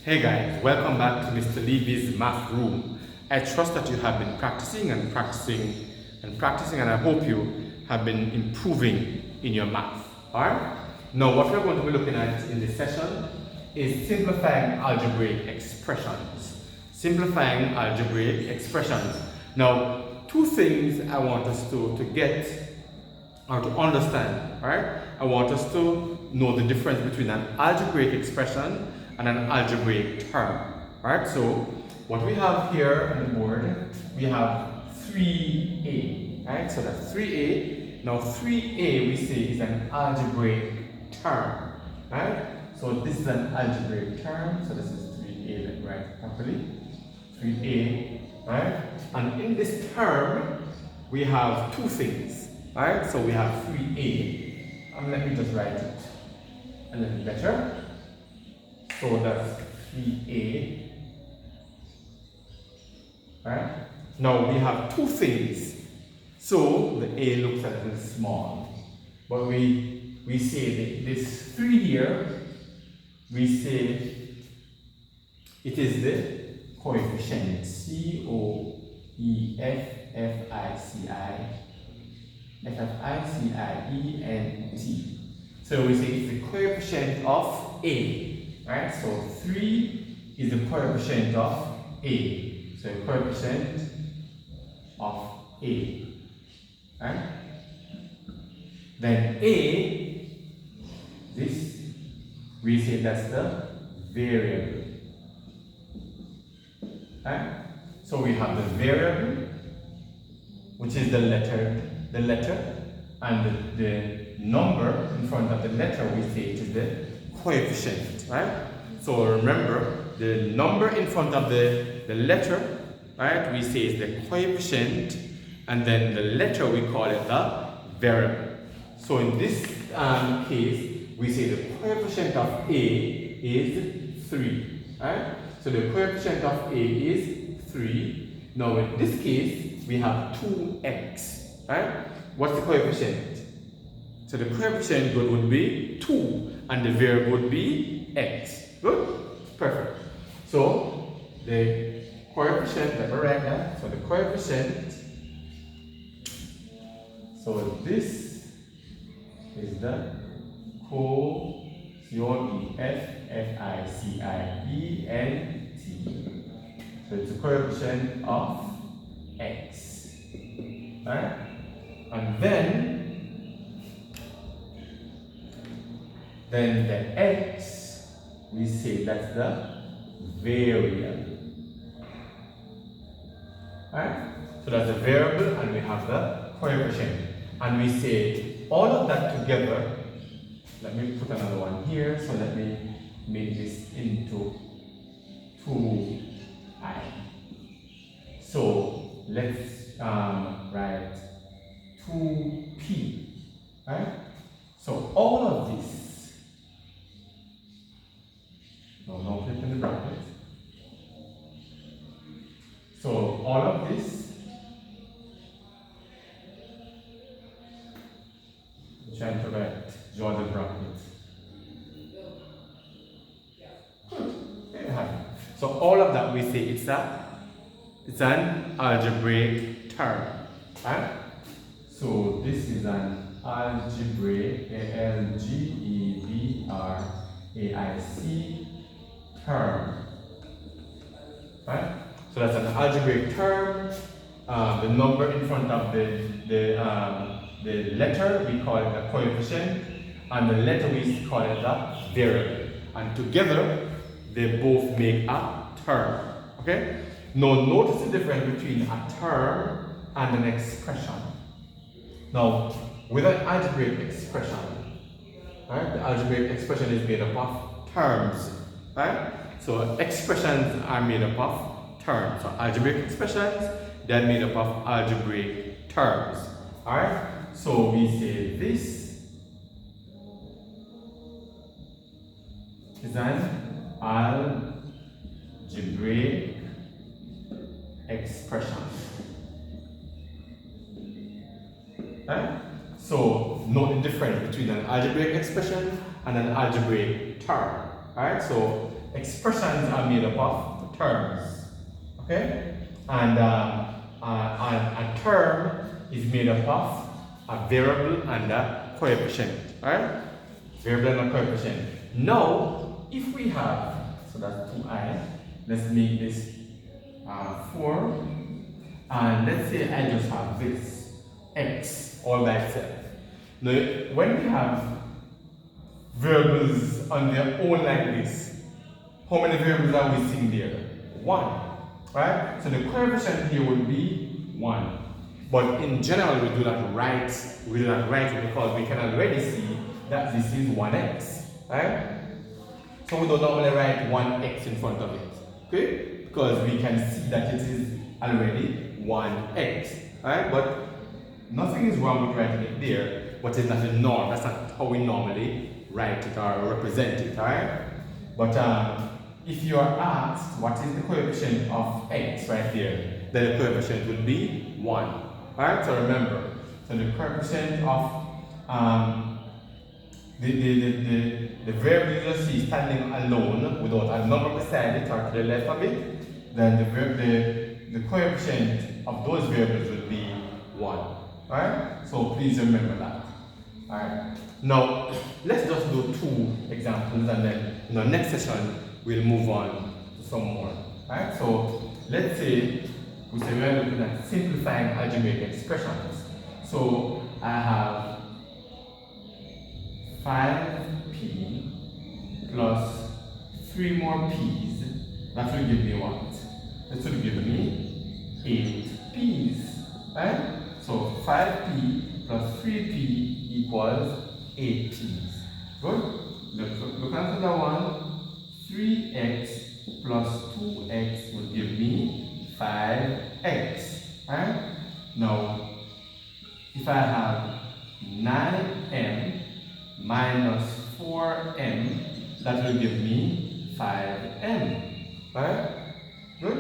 Hey guys, welcome back to Mr. Levy's Math Room. I trust that you have been practicing and I hope you have been improving in your math. Alright? Now what we're going to be looking at in this session is simplifying algebraic expressions. Simplifying algebraic expressions. Now, two things I want us to get or to understand. Alright? I want us to know the difference between an algebraic expression and an algebraic term. Alright, so what we have here on the board, we have 3a. Alright, so that's 3a. Now 3a we say is an algebraic term. Alright, so this is an algebraic term, so this is 3a, let me write it properly. 3a, right? And in this term, we have two things. Alright, so we have 3a, and let me just write it a little better. So that's 3a. Right? Now we have two things. So the a looks a little small. But we say that this 3 here, we say it is the coefficient. C-O-E-F-F-I-C-I-E-N-T. So we say it's the coefficient of a. Right, so 3 is the coefficient of a. So coefficient of a. Right? Then a, this, we say that's the variable. Right? So we have the variable, which is the letter, and the number in front of the letter, we say it is the coefficient, right? So remember, the number in front of the letter, right, we say is the coefficient, and then the letter we call it the variable. So in this case, we say the coefficient of a is 3, right? So the coefficient of a is 3. Now in this case, we have 2x, right? What's the coefficient? So the coefficient would be 2 and the variable would be x. Good? Perfect. So the coefficient, let me write that. So the coefficient, so this is the coefficient. So it's the coefficient of x. Right? And then the x, we say that's the variable. Right? So that's the variable and we have the coefficient. And we say all of that together. Let me put another one here. So let me make this into 2i. So let's write 2p. Right? So all of this. No click in the bracket. So all of this, I'm trying to draw the bracket. Good. Yeah. So all of that we say it's an algebraic term. Right? So this is an algebraic, algebraic term. Right? So that's an algebraic term. The number in front of the letter, we call it the coefficient, and the letter we call it the variable. And together, they both make a term. Okay? Now notice the difference between a term and an expression. Now, with an algebraic expression, right? The algebraic expression is made up of terms. Right? So expressions are made up of terms. So algebraic expressions, they're made up of algebraic terms. Alright? So we say this is an algebraic expression. Right? So note the difference between an algebraic expression and an algebraic term. Alright, so expressions are made up of terms. Okay? And a term is made up of a variable and a coefficient. Alright? Variable and a coefficient. Now, if we have, so that's 2i, let's make this 4, and let's say I just have this x all by itself. Now, when we have variables on their own like this, how many variables are we seeing there? 1. Right? So the coefficient here would be 1. But in general, we do not write it because we can already see that this is 1x. Right? So we don't normally write 1x in front of it. Okay? Because we can see that it is already 1x. Right? But nothing is wrong with writing it there, but it's not the norm. That's not how we normally write it or represent it. Alright? But if you are asked what is the coefficient of x right there, then the coefficient will be 1. Alright, so remember, so the coefficient of the variable you just see standing alone without a number beside it or to the left of it, then the coefficient of those variables will be 1. Alright, so please remember that. Alright, now let's just do 2 examples and then in the next session we'll move on to some more. Alright, so let's say we are looking at simplifying algebraic expressions. So I have 5p plus 3 more p's. That will give me what? That will give me 8 p's. Right? So 5p plus 3p equals 8 p's. Good? Look at the one. 3x plus 2x will give me 5x. Right? Now, if I have 9m minus 4m, that will give me 5m. Right? Good?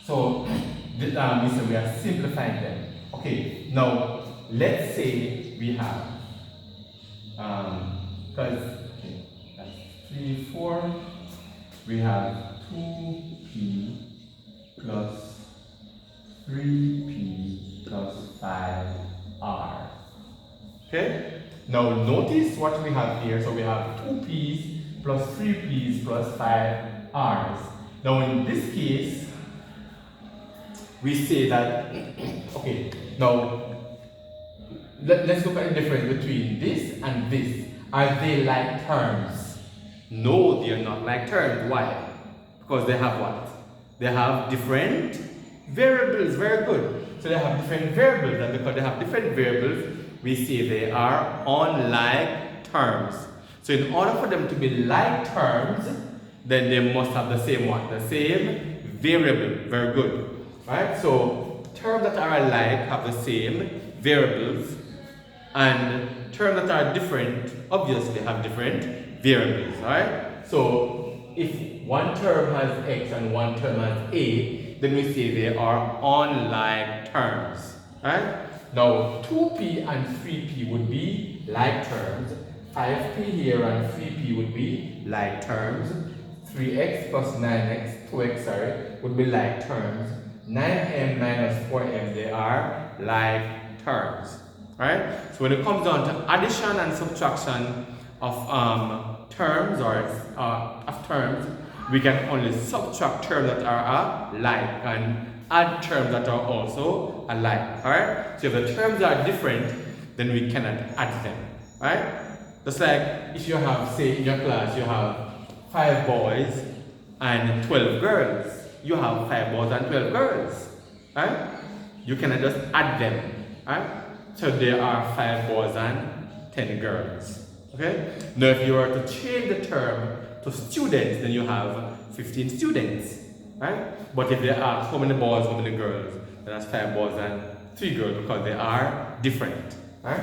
So, we say we are simplifying them. Okay, now let's say we have, because that's 3, 4, we have 2p plus 3p plus 5r. Okay? Now notice what we have here. So we have 2p's plus 3p's plus 5r's. Now in this case, we say that, okay, now let's look at the difference between this and this. Are they like terms? No, they are not like terms. Why? Because they have what? They have different variables. Very good. So they have different variables, and because they have different variables, we say they are unlike terms. So in order for them to be like terms, then they must have the same what? The same variable. Very good. Right? So terms that are alike have the same variables, and terms that are different obviously have different variables. Right? So if one term has x and one term has a, then we say they are unlike terms. Right? Now 2p and 3p would be like terms. 5p here and 3p would be like terms. 3x plus 9x, 2x sorry, would be like terms. 9m minus 4m, they are like terms. Right? So when it comes down to addition and subtraction of terms or of terms, we can only subtract terms that are alike and add terms that are also alike. Alright? So if the terms are different, then we cannot add them. Right? Just like if you have, say in your class, you have 5 boys and 12 girls. You have 5 boys and 12 girls. Right? You cannot just add them. Right? So there are 5 boys and 10 girls. Okay? Now if you were to change the term to students, then you have 15 students. Right? But if they ask how many boys, how many girls, then that's 5 boys and 3 girls because they are different. Right?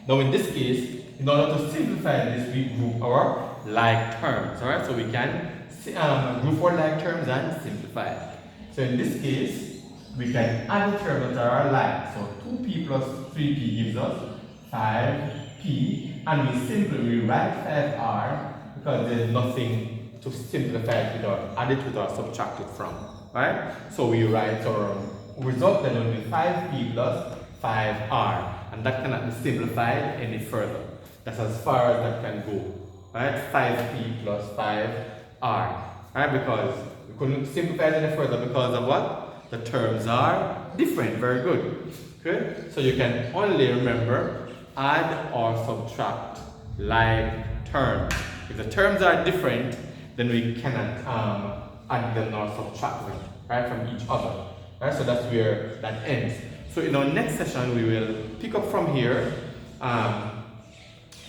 Now in this case, in order to simplify this, we group our like terms. Alright? So we can group our like terms and simplify. So in this case, we can add the terms that are alike. So 2p plus 3p gives us 5p, and we simply rewrite 5r because there's nothing to simplify it without add it without subtract it from. Right? So we write our result then will be 5p plus 5r, and that cannot be simplified any further. That's as far as that can go. Right? 5p plus 5r. Right? Because we couldn't simplify it any further because of what? The terms are different. Very good. Okay? So you can only remember add or subtract like terms. If the terms are different, then we cannot add them or subtract them, right, from each other. Right? So that's where that ends. So in our next session, we will pick up from here,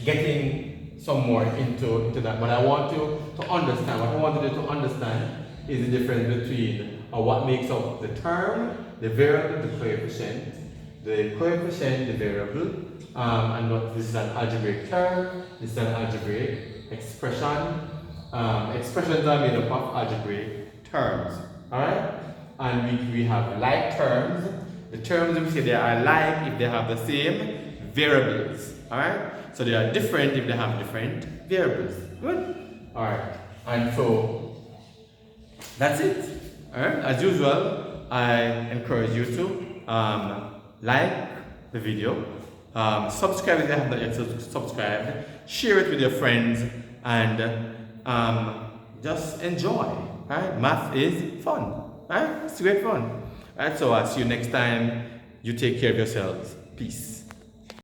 getting some more into that. But I want you to understand, what I want you to understand is the difference between what makes up the term, the variable, the coefficient, the variable, and what this is an algebraic term, this is an algebraic expression. Expressions are made up of algebraic terms. Alright? And we have like terms. The terms we say they are like if they have the same variables. Alright? So they are different if they have different variables. Good? Alright. And so that's it. Alright? As usual, I encourage you to like the video, subscribe if you have not yet subscribed, share it with your friends, and just enjoy. Right? Math is fun. Right? It's great fun. Right? So I'll see you next time. You take care of yourselves. Peace.